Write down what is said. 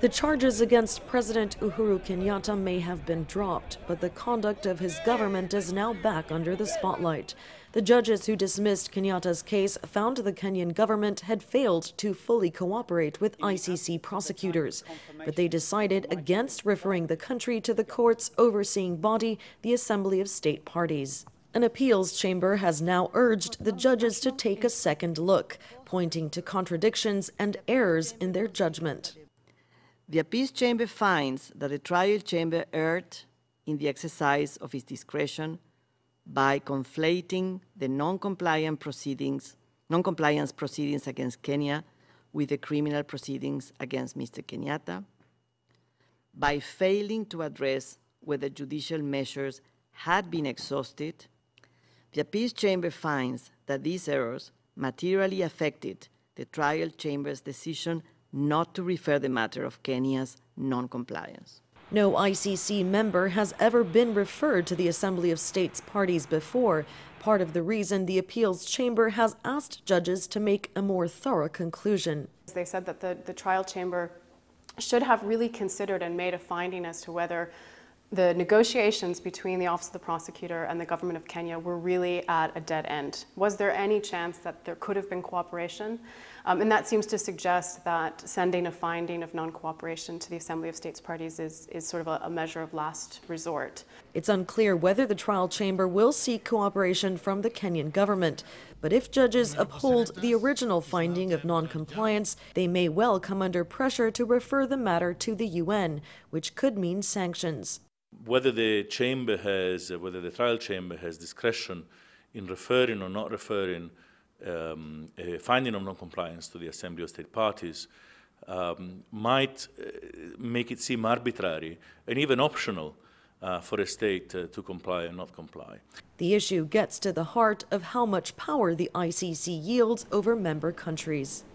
The charges against President Uhuru Kenyatta may have been dropped, but the conduct of his government is now back under the spotlight. The judges who dismissed Kenyatta's case found the Kenyan government had failed to fully cooperate with ICC prosecutors, but they decided against referring the country to the court's overseeing body, the Assembly of State Parties. An appeals chamber has now urged the judges to take a second look, pointing to contradictions and errors in their judgment. The appeals chamber finds that the trial chamber erred in the exercise of its discretion by conflating the non-compliance proceedings against Kenya with the criminal proceedings against Mr. Kenyatta, by failing to address whether judicial measures had been exhausted. The appeals chamber finds that these errors materially affected the trial chamber's decision not to refer the matter of Kenya's non-compliance. No ICC member has ever been referred to the Assembly of States Parties before, part of the reason the appeals chamber has asked judges to make a more thorough conclusion. They said that the trial chamber should have really considered and made a finding as to whether the negotiations between the Office of the Prosecutor and the Government of Kenya were really at a dead end. Was there any chance that there could have been cooperation? And that seems to suggest that sending a finding of non-cooperation to the Assembly of States Parties is sort of a measure of last resort. It's unclear whether the trial chamber will seek cooperation from the Kenyan government. But if judges uphold the original finding of non-compliance, they may well come under pressure to refer the matter to the UN, which could mean sanctions. Whether the trial chamber has discretion in referring or not referring a finding of non-compliance to the Assembly of State Parties might make it seem arbitrary and even optional for a state to comply or not comply. The issue gets to the heart of how much power the ICC yields over member countries.